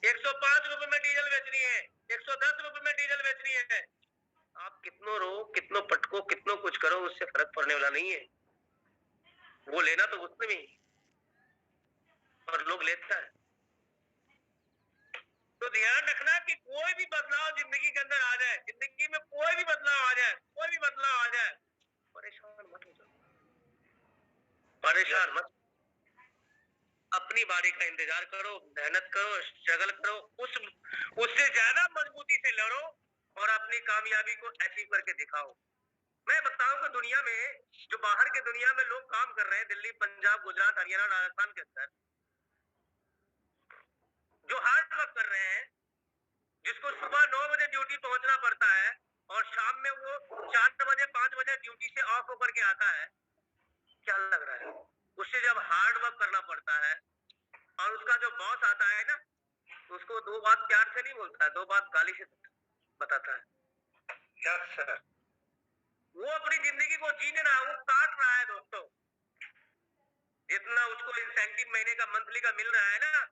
105 रुपए में डीजल बेचनी है, 110 रुपए में डीजल बेचनी है। आप कितनों रो, कितनों पटको, कितनों कुछ करो, उससे फर्क पड़ने वाला नहीं है। वो लेना तो उसने भी, और लोग लेता है। तो ध्यान रखना कि कोई भी बदलाव जिंदगी के अंदर आ जाए, जिंदगी में कोई भी बदलाव आ जाए, कोई भी बदलाव आ जाए, परेशान मत हो जाओ, परेशान मत। अपनी बारी का इंतजार करो, मेहनत करो, स्ट्रगल करो, उससे ज्यादा मजबूती से लड़ो और अपनी कामयाबी को अचीव करके दिखाओ। मैं बताऊं कि दुनिया में, जो बाहर के दुनिया में लोग काम कर रहे हैं, दिल्ली, पंजाब, गुजरात, हरियाणा, राजस्थान के अंदर, जो हार्ड वर्क कर रहे हैं, जिसको सुबह 9 बजे ड्यूटी पहुंचना पड़ता है और शाम में वो 4 बजे 5 बजे ड्यूटी से ऑफ होकर के आता है, क्या लग रहा है? उससे जब हार्ड वर्क करना पड़ता है और उसका जो बॉस आता है ना, उसको दो बात प्यार से नहीं बोलता है, दो बात गाली से बताता है। Yes sir. वो अपनी जिंदगी को जीने रहा, वो काट रहा है दोस्तों। जितना उसको इंसेंटिव महीने का, मंथली का मिल रहा है ना,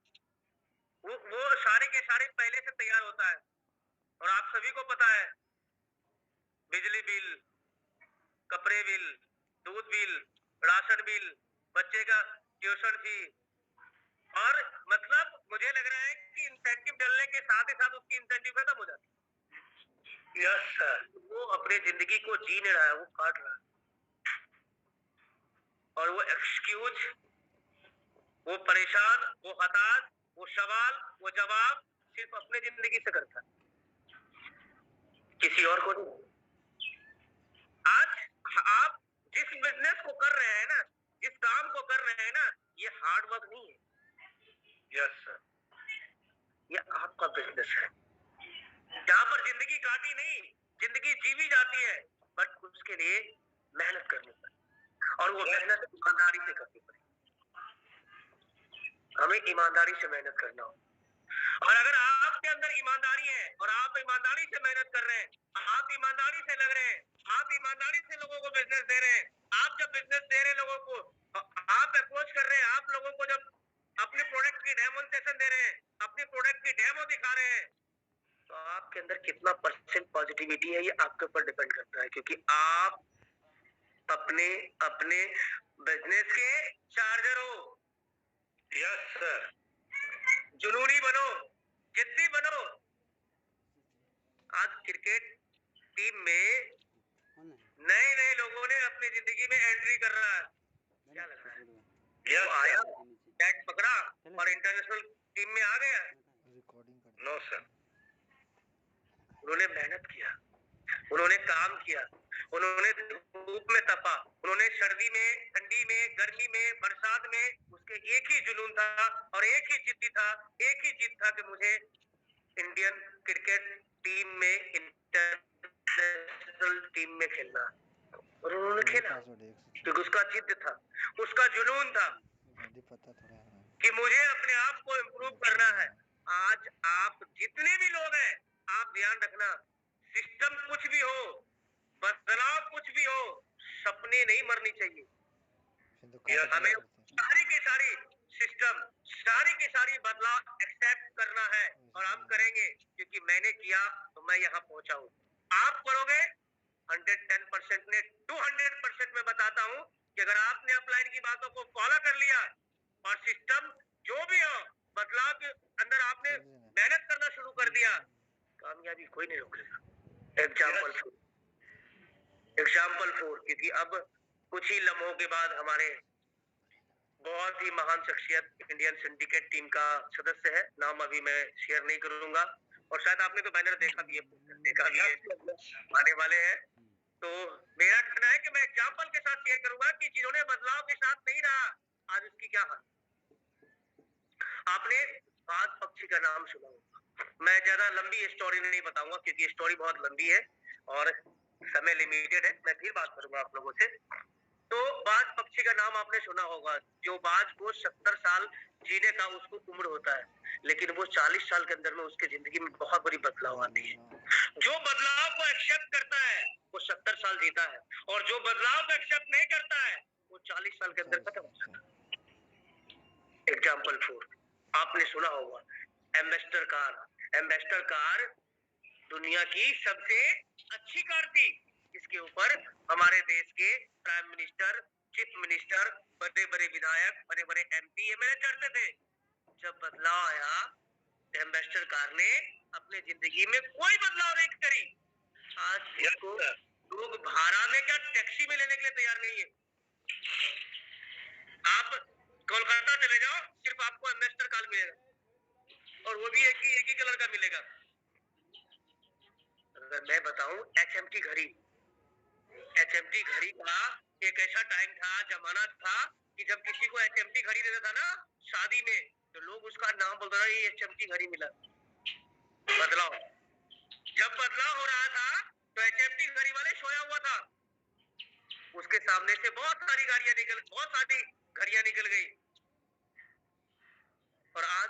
वो सारे के सारे पहले से तैयार होता है। और आप सभी को पता है, बिजली बिल, कपड़े बिल, दूध बिल, राशन बिल, बच्चे का ट्यूशन फी, और मतलब मुझे लग रहा है कि इंसेंटिव डलने के साथ ही साथ उसकी इंसेंटिव खत्म हो जाती है। Yes sir. वो अपनी जिंदगी को जी नहीं रहा है, वो काट रहा है। और वो एक्सक्यूज, वो परेशान, वो हताश, वो सवाल, वो जवाब सिर्फ अपने जिंदगी से करता है, किसी और को नहीं। आज आप जिस बिजनेस को कर रहे हैं ना, जिस काम को कर रहे हैं ना, ये हार्ड वर्क नहीं है। Yes sir. ये आपका बिजनेस है, जहां पर जिंदगी काटी नहीं, जिंदगी जीवी जाती है, बट उसके लिए मेहनत करनी पड़े, और वो मेहनत ईमानदारी से करनी पड़े। हमें ईमानदारी से मेहनत करना हो, और अगर आपके अंदर ईमानदारी है और आप ईमानदारी से मेहनत कर रहे हैं, आप ईमानदारी से लग रहे हैं, आप ईमानदारी से लोगों को बिजनेस दे रहे हैं, आप जब बिजनेस दे रहे हैं लोगों को, आप अप्रोच कर रहे हैं, आप लोगों को जब अपने प्रोडक्ट की डेमोन्स्ट्रेशन दे रहे हैं, अपने प्रोडक्ट की डेमो दिखा रहे हैं, तो आपके अंदर कितना परसेंट पॉजिटिविटी है, ये आपके ऊपर डिपेंड करता है। क्योंकि आप अपने अपने बिजनेस के चार्जर हो। Yes sir. जुनूनी बनो, जिद्दी बनो। आज क्रिकेट टीम में नए नए लोगों ने अपनी जिंदगी में एंट्री कर रहा है, क्या लग रहा है? ये आया, बैट पकड़ा और इंटरनेशनल टीम में आ गया? No sir. उन्होंने मेहनत किया, उन्होंने काम किया, उन्होंने धूप में तपा, उन्होंने सर्दी में, ठंडी में, गर्मी में, बरसात में, उसके एक ही जुनून था और एक ही जिद्दी था, एक ही जिद था कि मुझे इंडियन क्रिकेट टीम में, इंटरनेशनल टीम में खेलना। और उन्होंने खेला क्योंकि उसका जिद था, उसका जुनून था कि मुझे अपने आप को इम्प्रूव करना है। आज आप जितने भी लोग हैं, आप ध्यान रखना, सिस्टम कुछ भी हो, बदलाव कुछ भी हो, सपने नहीं मरनी चाहिए। हमें सारी की सारी सिस्टम, सारी की सारी बदलाव एक्सेप्ट करना है, और हम करेंगे, क्योंकि मैंने किया तो मैं यहाँ पहुंचा हूँ। आप करोगे 110% ने 200% में बताता हूँ कि अगर आपने अपलाइन की बातों को फॉलो कर लिया और सिस्टम जो भी हो, बदलाव के अंदर आपने मेहनत करना शुरू कर दिया, कामयाबी कोई नहीं रोकेगा। एग्जाम्पल 4, क्योंकि अब कुछ ही लम्हों के बाद हमारे बहुत ही महान शख्सियत इंडियन सिंडिकेट टीम का सदस्य है, नाम अभी मैं शेयर नहीं करूंगा, और शायद आपने तो बैनर देखा भी है, आने वाले हैं। तो मेरा कहना है कि मैं एग्जाम्पल के साथ शेयर करूंगा कि जिन्होंने बदलाव के साथ नहीं रहा, आज उसकी क्या हाल। आपने बाज पक्षी का नाम सुना होगा, मैं ज्यादा लंबी स्टोरी नहीं बताऊंगा क्योंकि स्टोरी बहुत लंबी है और समय लिमिटेड है, मैं फिर बात करूंगा आप लोगों से। तो बाज पक्षी का नाम आपने सुना होगा, जो बाज को 70 साल जीने का उसको उम्र होता है, लेकिन वो 40 साल के अंदर में उसके जिंदगी में बहुत बड़ी बदलाव आती है। जो बदलाव को एक्सेप्ट करता है वो 70 साल जीता है, और जो बदलाव को एक्सेप्ट नहीं करता है वो 40 साल के अंदर खत्म हो जाता है। एग्जाम्पल 4 आपने सुना होगा, एम्बेसडर कार। एम्बेसडर कार दुनिया की सबसे अच्छी कार थी। इसके ऊपर हमारे देश के प्राइम मिनिस्टर, चीफ मिनिस्टर, बड़े बड़े विधायक, बड़े बड़े MP, MLA चढ़ते थे। जब बदलाव आया, एम्बेसडर कार ने अपने जिंदगी में कोई बदलाव नहीं करी। आज इसको लोग भाड़ा में क्या टैक्सी में लेने के लिए तैयार नहीं है। आप कोलकाता चले जाओ, सिर्फ आपको एम्बेसडर कार मिलेगा, और वो भी एक ही कलर का मिलेगा। अगर मैं बताऊं HMT घड़ी, HMT घड़ी का एक ऐसा टाइम था, जमाना था कि जब किसी को HMT घड़ी देता था ना शादी में, तो लोग उसका नाम बोलते थे ये HMT घड़ी मिला। बदलाव, जब बदलाव हो रहा था तो HMT घड़ी वाले सोया हुआ था, उसके सामने से बहुत सारी घड़ियां निकल गई। और आज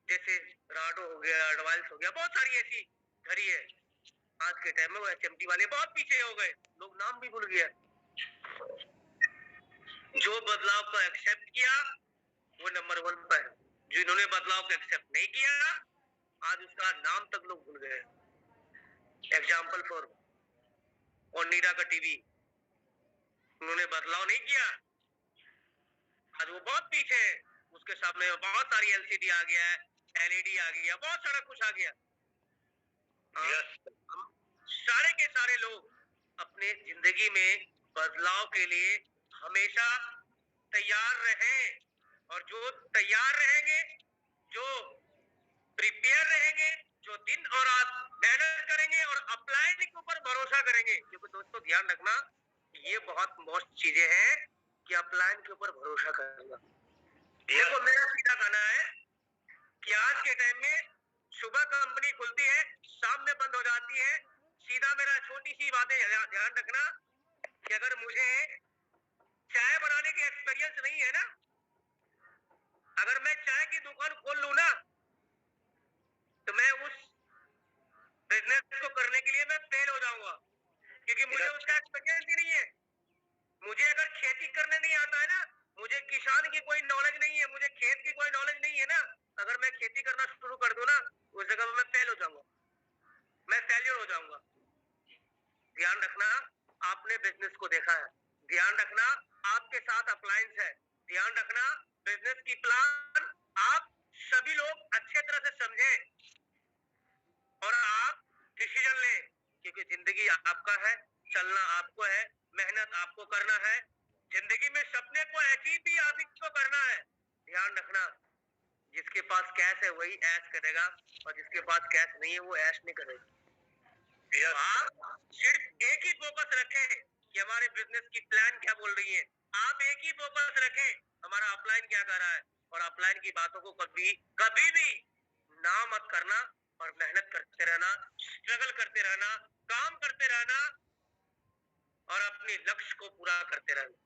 जैसे राडो हो गया, एडवांस हो गया, बहुत सारी ऐसी घड़ी है। आज के टाइम में वो HMT वाले बहुत पीछे हो गए, लोग नाम भी भूल गया। जो बदलाव को एक्सेप्ट किया वो नंबर 1 पर है। जिन्होंने बदलाव को एक्सेप्ट नहीं किया, आज उसका नाम तक लोग भूल गए। एग्जाम्पल फॉर ओनिडा का टीवी, उन्होंने बदलाव नहीं किया, आज वो बहुत पीछे है। उसके सामने बहुत सारी LCD आ गया है, LED आ गया, बहुत सारा कुछ आ गया। हम सारे के सारे लोग अपने जिंदगी में बदलाव के लिए हमेशा तैयार रहें, और जो तैयार रहेंगे, जो प्रिपेयर रहेंगे, जो दिन और रात मेहनत करेंगे और अप्लाइड के ऊपर भरोसा करेंगे। क्योंकि दोस्तों ध्यान रखना, ये बहुत मोस्ट चीजें हैं कि अप्लाइड के ऊपर भरोसा करना। देखो मेरा सीधा कहना है कि आज के टाइम में सुबह कंपनी खुलती है, शाम में बंद हो जाती है। सीधा मेरा छोटी सी बातें ध्यान रखना कि अगर मुझे चाय बनाने की एक्सपीरियंस नहीं है ना, अगर मैं चाय की दुकान खोल लूं ना, तो मैं उस बिजनेस को करने के लिए मैं फेल हो जाऊंगा, क्योंकि मुझे उसका एक्सपीरियंस ही नहीं है। मुझे अगर खेती करने नहीं आता है ना, मुझे किसान की कोई नॉलेज नहीं है, मुझे खेत की कोई नॉलेज नहीं है ना, अगर मैं खेती करना शुरू कर दूं ना, उस जगह पर मैं फेल हो जाऊंगा, मैं फेलियर हो जाऊंगा। ध्यान रखना, आपने बिजनेस को देखा है, ध्यान रखना आपके साथ अप्लायंस है, ध्यान रखना बिजनेस की प्लान आप सभी लोग अच्छे तरह से समझें और आप डिसीजन लें, क्योंकि जिंदगी आपका है, चलना आपको है, मेहनत आपको करना है। जिंदगी में सपने को अचीव भी आप ही को करना है। ध्यान रखना, जिसके पास कैश है वही ऐश करेगा, और जिसके पास कैश नहीं है वो ऐश नहीं करेगा। आप सिर्फ एक ही फोकस रखें कि हमारे बिजनेस की प्लान क्या बोल रही है। आप एक ही फोकस रखें हमारा अपलाइन क्या कर रहा है, और अपलाइन की बातों को कभी कभी भी ना मत करना, और मेहनत करते रहना, स्ट्रगल करते रहना, काम करते रहना, और अपने लक्ष्य को पूरा करते रहना।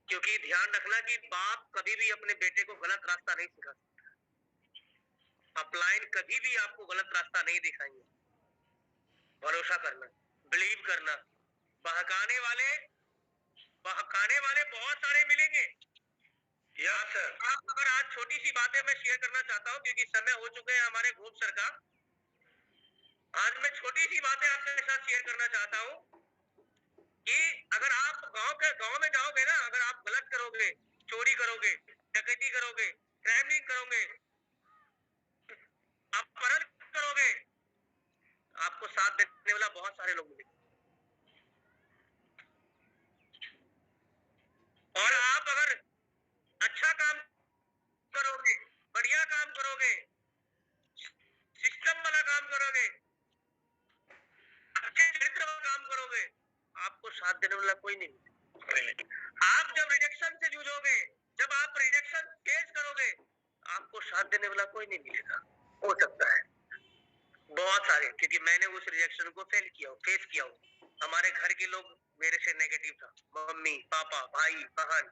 क्योंकि ध्यान रखना कि बाप कभी भी अपने बेटे को गलत रास्ता नहीं सिखा सकता, अपलाइन कभी भी आपको गलत रास्ता नहीं दिखाएंगे। भरोसा करना, बिलीव करना। बहकाने वाले बहुत सारे मिलेंगे। Yes sir. आप अगर आज छोटी सी बातें मैं शेयर करना चाहता हूँ, क्योंकि समय हो चुके हैं हमारे ग्रुप सर का। आज मैं छोटी सी बातें आपके साथ शेयर करना चाहता हूँ कि अगर आप गांव में जाओगे ना, अगर आप गलत करोगे, चोरी करोगे, डकैती करोगे, क्राइम करोगे, अपहरण करोगे, आपको साथ देने वाला बहुत सारे लोग मिलेंगे। और आप अगर अच्छा काम करोगे, बढ़िया काम करोगे, सिस्टम वाला काम करोगे, अच्छे चरित्र वाला काम करोगे, आपको साथ देने वाला कोई नहीं। आप जब रिजेक्शन से जूझोगे, जब आप रिजेक्शन फेस करोगे, आपको साथ देने वाला कोई नहीं मिलेगा। हो सकता है बहुत सारे, क्योंकि मैंने उस रिजेक्शन को फेस किया हूँ। हमारे घर के लोग मेरे से नेगेटिव था, मम्मी पापा भाई बहन,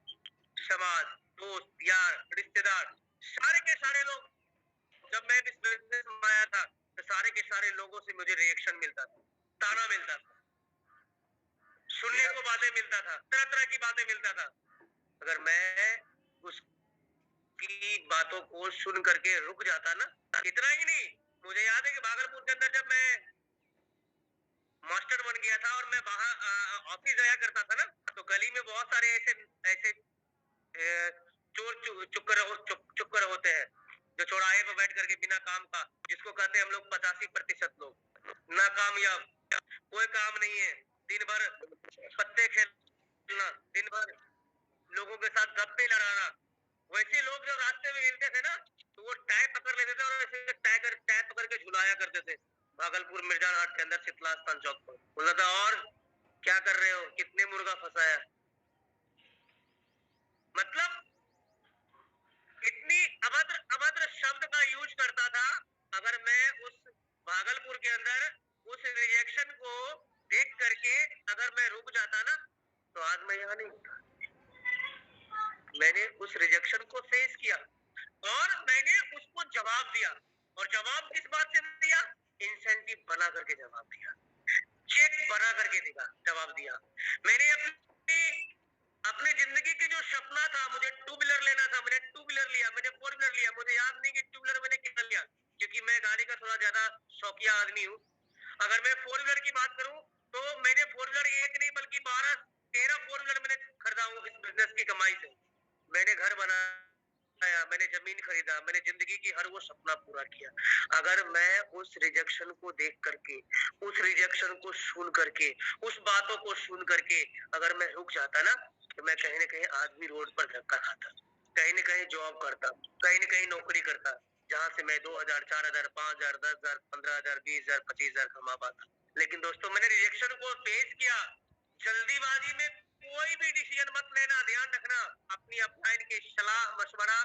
समाज, दोस्त यार, रिश्तेदार, सारे के सारे लोग। जब मैं इस बिजनेस में आया था तो सारे के सारे लोगों से मुझे रिएक्शन मिलता था, ताना मिलता था, सुनने को बातें मिलता था, तरह तरह की बातें मिलता था। अगर मैं उस की बातों को सुन करके रुक जाता ना। इतना ही नहीं, मुझे याद है कि भागलपुर के अंदर जब मैं मास्टर बन गया था और मैं बाहर ऑफिस जाया करता था ना, तो गली में बहुत सारे ऐसे ऐसे चोर चुक्कर होते हैं जो चौराहे पर बैठ करके बिना काम का, जिसको कहते हैं हम लोग 85% लोग नाकामयाब, कोई काम नहीं है, दिन भर पत्ते खेलना, दिन भर लोगों के साथ गप्पे लड़ाना। वैसे लोग जब रास्ते में मिलते थे ना, तो वो टाई पकड़ लेते थे और ऐसे टाई पकड़ के झुलाया करते थे भागलपुर मिर्जान हाट के अंदर शीतला स्थान चौक पर। बोला था और क्या कर रहे हो, कितने मुर्गा फंसाया। मतलब इतनी अभद्र अभद्र शब्द का यूज करता था। अगर मैं उस भागलपुर के अंदर उस रिजेक्शन को देख करके अगर मैं रुक जाता ना, तो आज मैं यहाँ नहीं होता। मैंने उस रिजेक्शन को फेस किया और मैंने उसको जवाब दिया। और जवाब किस बात से दिया? इंसेंटिव बना करके जवाब दिया, चेक बना करके दिया, जवाब दिया। मैंने अपनी जिंदगी की जो सपना था, मुझे टू व्हीलर लेना था, मैंने टू व्हीलर लिया, मैंने फोर व्हीलर लिया। मुझे याद नहीं कि टू व्हीलर मैंने कितना लिया, क्योंकि मैं गाड़ी का थोड़ा ज्यादा शौकिया आदमी हूँ। अगर मैं फोर व्हीलर की बात करूं तो मैंने फोर व्हीलर एक नहीं बल्कि 12-13 फोर व्हीलर मैंने खरीदा हूँ इस बिजनेस की कमाई से। मैंने घर बनाया, मैंने जमीन खरीदा, मैंने जिंदगी की हर वो सपना पूरा किया। अगर मैं उस रिजेक्शन को देख करके, उस रिजेक्शन को सुन करके, उस बातों को सुन करके अगर मैं रुक जाता ना, तो मैं कहीं ना कहीं आज भी रोड पर धक्का खाता, कहीं ना कहीं जॉब करता, कहीं ना कहीं नौकरी करता, जहां से मैं 2000, 4000, 5000, 10,000, 15,000, 20,000, 25,000 कमा पाता। लेकिन दोस्तों मैंने रिजेक्शन को फेस किया। जल्दीबाजी में कोई भी डिसीजन मत लेना, ध्यान रखना। अपनी अपलाइन के सलाह मशवरा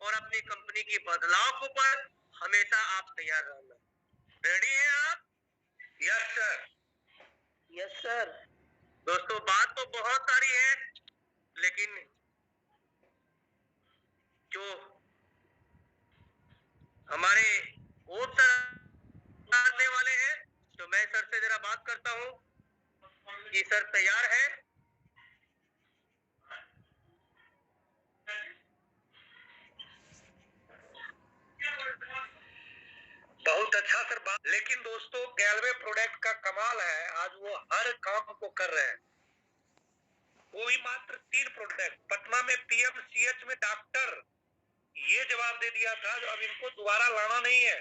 और अपनी कंपनी की बदलाव को पर हमेशा आप तैयार रहना। रेडी हैं आप? Yes sir, yes sir. दोस्तों बात तो बहुत सारी है, लेकिन जो हमारे कोच सर आने वाले हैं, तो मैं सर से जरा बात करता हूँ कि सर तैयार है? बहुत अच्छा सर बात। लेकिन दोस्तों गैलवे प्रोडक्ट का कमाल है, आज वो हर काम को कर रहे हैं। कोई मात्र 3 प्रोडक्ट, पटना में पीएमसीएच में डॉक्टर ये जवाब दे दिया था जो अब इनको दोबारा लाना नहीं है।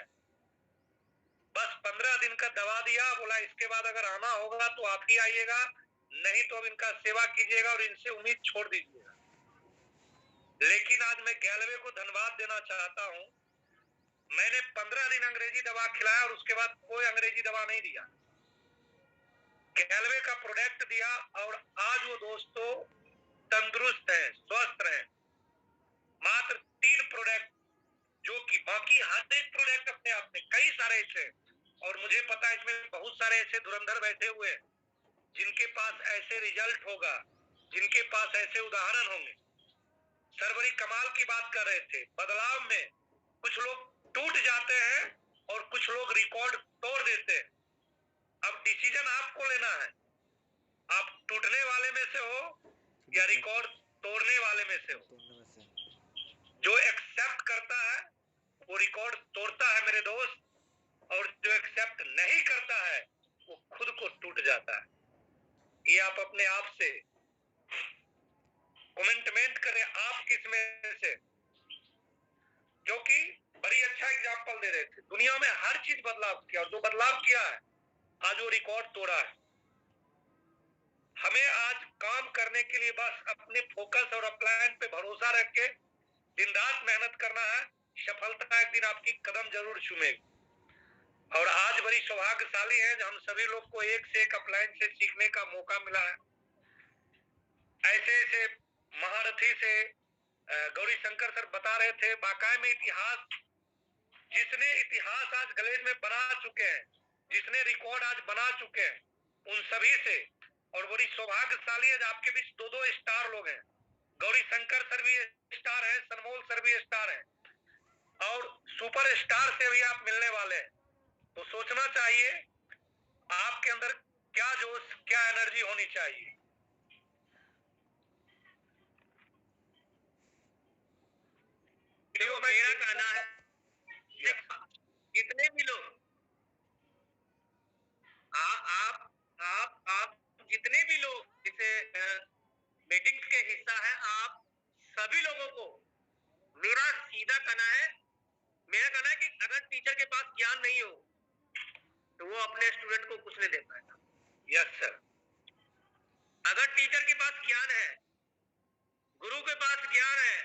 बस 15 दिन का दवा दिया, बोला इसके बाद अगर आना होगा तो आप ही आइएगा, नहीं तो अब इनका सेवा कीजिएगा और इनसे उम्मीद छोड़ दीजिएगा। लेकिन आज मैं गैलवे को धन्यवाद देना चाहता हूँ। मैंने 15 दिन अंग्रेजी दवा खिलाया और उसके बाद कोई अंग्रेजी दवा नहीं दिया, गैलवे का प्रोडक्ट दिया और आज वो दोस्तों तंदुरुस्त है, स्वस्थ रहे। मात्र 3 प्रोडक्ट, जो कि बाकी हर एक प्रोडक्ट अपने आप में कई सारे ऐसे, और मुझे पता है इसमें बहुत सारे ऐसे धुरंधर बैठे हुए हैं जिनके पास ऐसे रिजल्ट होगा, जिनके पास ऐसे उदाहरण होंगे। सर बड़ी कमाल की बात कर रहे थे, बदलाव में कुछ लोग टूट जाते हैं और कुछ लोग रिकॉर्ड तोड़ देते हैं। अब डिसीजन आपको लेना है, आप टूटने वाले में से हो या रिकॉर्ड तोड़ने वाले में से हो। जो एक्सेप्ट करता है वो रिकॉर्ड तोड़ता है मेरे दोस्त, और जो एक्सेप्ट नहीं करता है वो खुद को टूट जाता है। ये आप अपने आप से कमेंटमेंट करें, आप किस में से। क्योंकि बड़ी अच्छा एग्जांपल दे रहे थे, दुनिया में हर चीज बदलाव किया और जो बदलाव किया है आज वो रिकॉर्ड तोड़ा है। हमें आज काम करने के लिए बस अपने फोकस और अपलाइन पे भरोसा रख के दिन रात मेहनत करना है। सफलता एक दिन आपकी कदम जरूर चूमेगी। और आज बड़ी सौभाग्यशाली है जो हम सभी लोग को एक से एक अपलाइन से सीखने का मौका मिला है। ऐसे ऐसे महारथी से गौरी शंकर सर बता रहे थे, बाकायदे में इतिहास, जिसने इतिहास आज गलेज में बना चुके हैं, जिसने रिकॉर्ड आज बना चुके हैं, उन सभी से। और बड़ी सौभाग्यशाली है आपके बीच 2-2 स्टार लोग हैं। गौरी शंकर सर भी स्टार है, सनमोल सर भी स्टार है, और सुपर स्टार से भी आप मिलने वाले हैं। तो सोचना चाहिए आपके अंदर क्या जोश, क्या एनर्जी होनी चाहिए। देखो मेरा कहना है, जितने भी लोग आप जितने भी लोग इसे मीटिंग्स के हिस्सा है, आप सभी लोगों को मेरा सीधा कहना है, कि अगर टीचर के पास ज्ञान नहीं हो तो वो अपने स्टूडेंट को कुछ नहीं दे पाएगा। Yes sir. अगर टीचर के पास ज्ञान है, गुरु के पास ज्ञान है,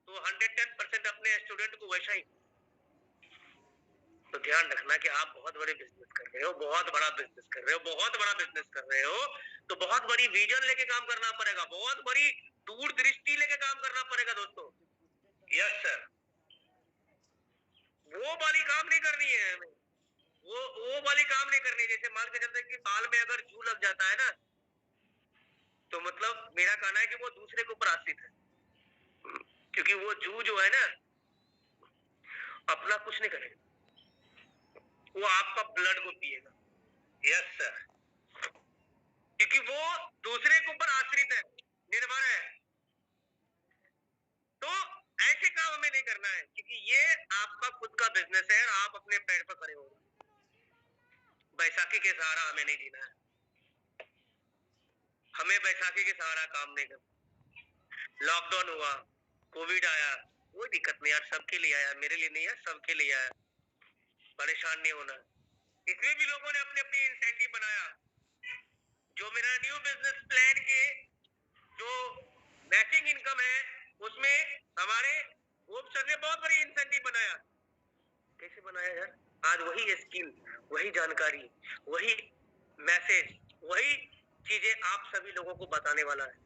तो 110% अपने स्टूडेंट को वैसा ही। तो ध्यान रखना कि आप बहुत बड़े बिजनेस कर रहे हो, बहुत बड़ा बिजनेस कर रहे हो, बहुत बड़ा बिजनेस कर रहे हो, तो बहुत बड़ी विजन लेके काम करना पड़ेगा, बहुत बड़ी दूरदृष्टि लेके काम करना पड़ेगा दोस्तों। Yes sir. वो वाली काम नहीं करनी है हमें, वो वाली काम नहीं करनी है। जैसे मान के चलते कि बाल में अगर जू लग जाता है ना, तो मतलब मेरा कहना है कि वो दूसरे के ऊपर आश्रित है, क्योंकि वो जू जो है ना अपना कुछ नहीं करेगा, वो आपका ब्लड को पिएगा। Yes sir. क्योंकि वो दूसरे के ऊपर आश्रित है, निर्भर है। तो ऐसे काम हमें नहीं करना है, क्योंकि ये आपका खुद का बिजनेस है और आप अपने पैर पर खड़े हो। बैसाखी के सहारा हमें नहीं जीना है, हमें बैसाखी के सहारा काम नहीं करना। लॉकडाउन हुआ, कोविड आया, कोई दिक्कत नहीं यार, सबके लिए आया, मेरे लिए नहीं है, सबके लिए आया। परेशान नहीं होना। इसमें भी लोगों ने अपनी अपनी इंसेंटिव बनाया। जो मेरा न्यू बिजनेस प्लान के जो मैचिंग इनकम है, उसमें हमारे होप सर ने बहुत बड़ी इंसेंटिव बनाया। कैसे बनाया यार? आज वही स्किल, वही जानकारी, वही मैसेज, वही चीजें आप सभी लोगों को बताने वाला है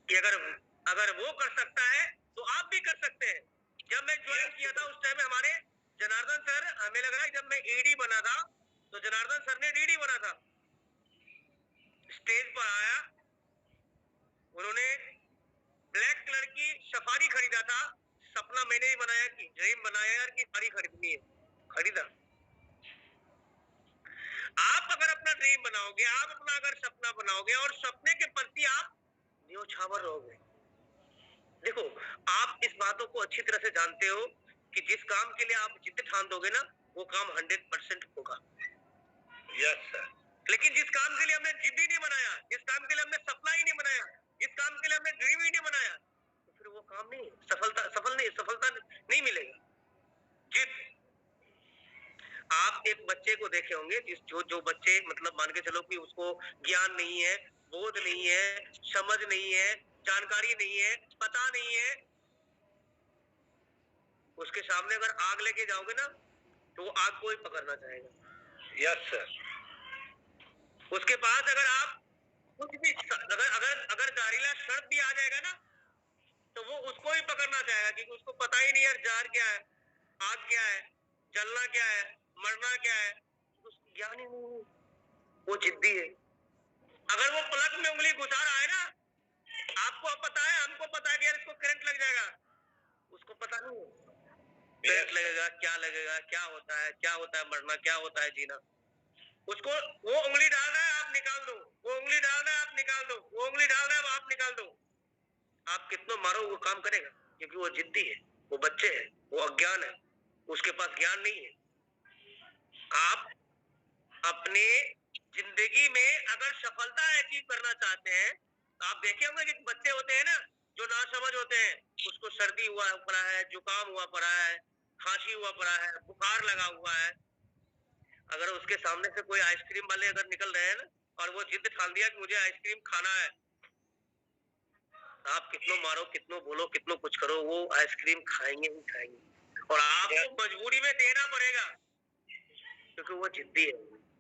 कि अगर वो कर सकता है तो आप भी कर सकते हैं। जब मैं ज्वाइन किया था उस टाइम हमारे जनार्दन सर, हमें लग रहा है जब मैं एडी बना था तो जनार्दन सर ने डीडी बना था। स्टेज पर आया, उन्होंने ब्लैक कलर की सफारी खरीदा था। सपना मैंने ही बनाया कि ड्रीम बनाया यार कि सफारी खरीदनी है, खरीदा। आप अगर अपना ड्रीम बनाओगे, आप अपना अगर सपना बनाओगे और सपने के प्रति आप न्योछावर रहोगे। देखो, आप इस बातों को अच्छी तरह से जानते हो कि जिस काम के लिए आप जिद ठान दोगे ना, वो काम 100% होगा। Yes sir. लेकिन जिस काम के लिए हमने जिद ही नहीं बनाया, जिस काम के लिए हमने सपना ही नहीं बनाया, जिस काम के लिए हमने ड्रीम ही नहीं बनाया, तो फिर वो काम नहीं, सफलता नहीं मिलेगी। जिद। आप एक बच्चे को देखे होंगे, जो बच्चे मतलब मान के चलो कि उसको ज्ञान नहीं है, बोध नहीं है, समझ नहीं है, जानकारी नहीं है, पता नहीं है, उसके सामने अगर आग लेके जाओगे ना तो वो आग को ही पकड़ना चाहेगा। Yes sir. उसके पास अगर आप कुछ भी अगर जहरीला शर्त भी आ जाएगा ना तो वो उसको ही पकड़ना चाहेगा, क्योंकि उसको पता ही नहीं यार जार क्या है, आग क्या है, जलना क्या है, मरना क्या है, उसको ज्ञान ही नहीं। वो जिद्दी है। अगर वो पलक में उंगली घुसा रहा है ना, आपको पता है, हमको पता है कि यार इसको करंट लग जाएगा, उसको पता नहीं करंट लगेगा, क्या होता है मरना, क्या होता है जीना। उसको वो उंगली डाल रहा है, आप निकाल दो, वो उंगली डाल रहा है, आप निकाल दो, वो उंगली डाल रहा है, आप निकाल दो। आप कितना मारो वो काम करेगा, क्योंकि वो जिद्दी है, वो बच्चे है, वो अज्ञान है, उसके पास ज्ञान नहीं है। आप अपने जिंदगी में अगर सफलता अचीव करना चाहते हैं तो आप देखे होंगे कि बच्चे होते हैं ना जो नासमझ होते हैं, उसको सर्दी हुआ पड़ा है, जुकाम हुआ पड़ा है, खांसी हुआ पड़ा है, बुखार लगा हुआ है, अगर उसके सामने से कोई आइसक्रीम वाले अगर निकल रहे हैं ना और वो जिद ठान दिया कि मुझे आइसक्रीम खाना है, आप कितनों मारो, कितनों बोलो, कितनों कुछ करो, वो आइसक्रीम खाएंगे ही खाएंगे और आपको मजबूरी में देना पड़ेगा, क्योंकि वो जिद्दी है।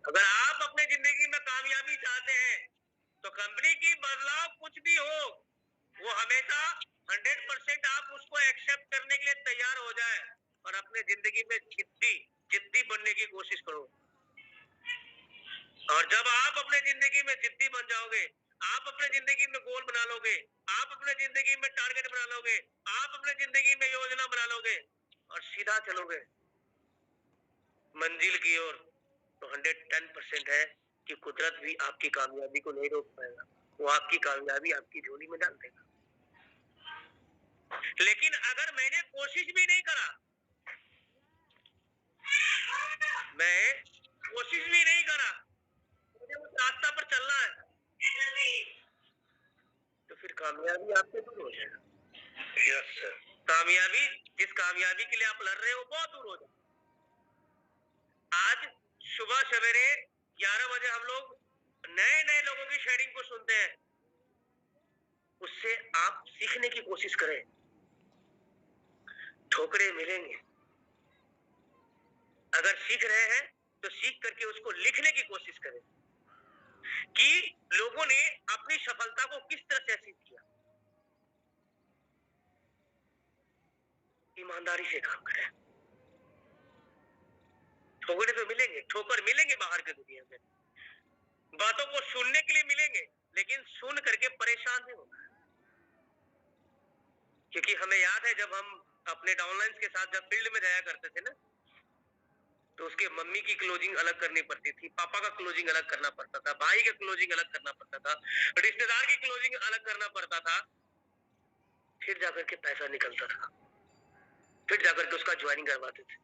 अगर आप अपने जिंदगी में कामयाबी चाहते हैं तो कंपनी की बदलाव कुछ भी हो, वो हमेशा 100% आप उसको एक्सेप्ट करने के लिए तैयार हो जाए और अपने जिंदगी में जिद्दी बनने की कोशिश करो। और जब आप अपने जिंदगी में जिद्दी बन जाओगे, आप अपने जिंदगी में गोल बना लोगे, आप अपने जिंदगी में टारगेट बना लोगे, आप अपने जिंदगी में योजना बना लोगे और सीधा चलोगे मंजिल की ओर, तो 110% है कि कुदरत भी आपकी कामयाबी को नहीं रोक पाएगा, वो आपकी कामयाबी आपकी झोली में डाल देगा। लेकिन अगर मैंने कोशिश भी नहीं करा, मैं कोशिश भी नहीं करा, मुझे उस रास्ता पर चलना है, तो फिर कामयाबी आपसे दूर हो जाएगा। Yes sir. कामयाबी, जिस कामयाबी के लिए आप लड़ रहे हो, बहुत दूर हो जाएगा। आज सुबह सवेरे 11 बजे हम लोग नए नए लोगों की शेयरिंग को सुनते हैं, उससे आप सीखने की कोशिश करें। ठोकरे मिलेंगे, अगर सीख रहे हैं तो सीख करके उसको लिखने की कोशिश करें कि लोगों ने अपनी सफलता को किस तरह से अचीव किया। ईमानदारी से काम करें। ठोकरे तो मिलेंगे, ठोकर मिलेंगे बाहर के दुनिया में, बातों को सुनने के लिए मिलेंगे, लेकिन सुन करके परेशान नहीं होना। क्योंकि हमें याद है जब हम अपने डाउनलाइंस के साथ जब फील्ड में जाया करते थे ना, तो उसके मम्मी की क्लोजिंग अलग करनी पड़ती थी, पापा का क्लोजिंग अलग करना पड़ता था, भाई का क्लोजिंग अलग करना पड़ता था, रिश्तेदार की क्लोजिंग अलग करना पड़ता था, फिर जाकर के पैसा निकलता था, फिर जाकर के उसका ज्वाइनिंग करवाते थे।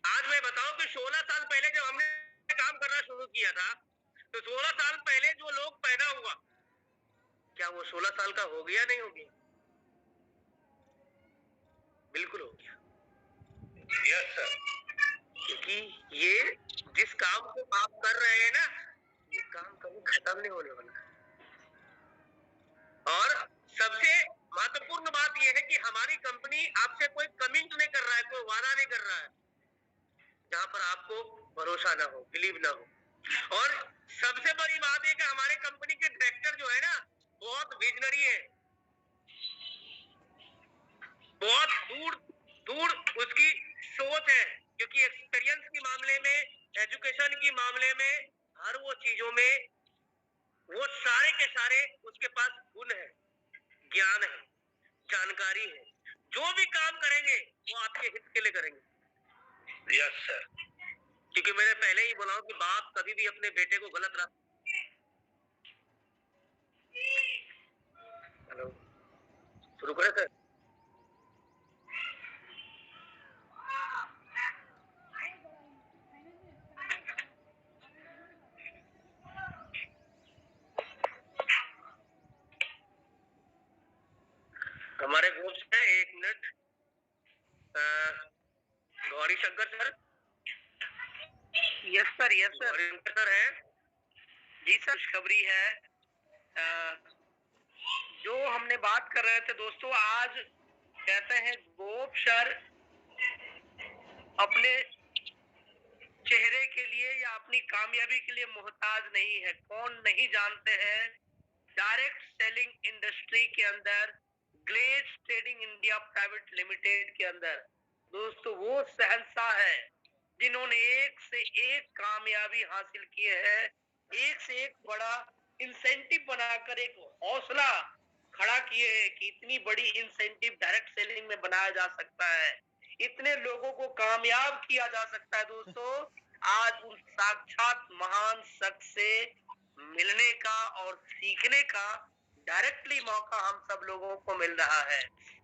आज मैं बताऊं कि 16 साल पहले जब हमने काम करना शुरू किया था, तो 16 साल पहले जो लोग पैदा हुआ, क्या वो 16 साल का हो गया? नहीं हो गया? बिल्कुल हो गया। Yes sir. क्योंकि ये जिस काम को आप कर रहे हैं ना, ये काम कभी खत्म नहीं होने वाला। और सबसे महत्वपूर्ण बात यह है कि हमारी कंपनी आपसे कोई कमिट नहीं कर रहा है, कोई वादा नहीं कर रहा है जहां पर आपको भरोसा ना हो, बिलीव ना हो। और सबसे बड़ी बात है कि हमारे कंपनी के डायरेक्टर जो है ना, बहुत विजनरी है, बहुत दूर दूर उसकी सोच है, क्योंकि एक्सपीरियंस के मामले में, एजुकेशन के मामले में, हर वो चीजों में वो सारे के सारे उसके पास गुण है, ज्ञान है, जानकारी है। जो भी काम करेंगे वो आपके हित के लिए करेंगे। Yes sir. क्योंकि मैंने पहले ही बोला कि बाप कभी भी अपने बेटे को गलत रास्ते। हेलो, शुरू करें सर? हमारे ग्रुप से 1 minute, Gauri Shankar sir. Yes sir, yes sir. Gauri Shankar sir है जी सर। खुशखबरी है, जो हमने बात कर रहे थे दोस्तों, आज कहते हैं गोप सर अपने चेहरे के लिए या अपनी कामयाबी के लिए मोहताज नहीं है। कौन नहीं जानते हैं, डायरेक्ट सेलिंग इंडस्ट्री के अंदर Glaze trading India private limited के अंदर दोस्तों वो शहंशाह है जिन्होंने एक से एक कामयाबी हासिल की है, एक से एक बड़ा इंसेंटिव बनाकर एक हौसला खड़ा किए है कि इतनी बड़ी इंसेंटिव डायरेक्ट सेलिंग में बनाया जा सकता है, इतने लोगों को कामयाब किया जा सकता है। दोस्तों आज उन साक्षात महान शख्स से मिलने का और सीखने का डायरेक्टली मौका हम सब लोगों को मिल रहा है।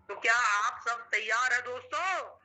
तो क्या आप सब तैयार है दोस्तों?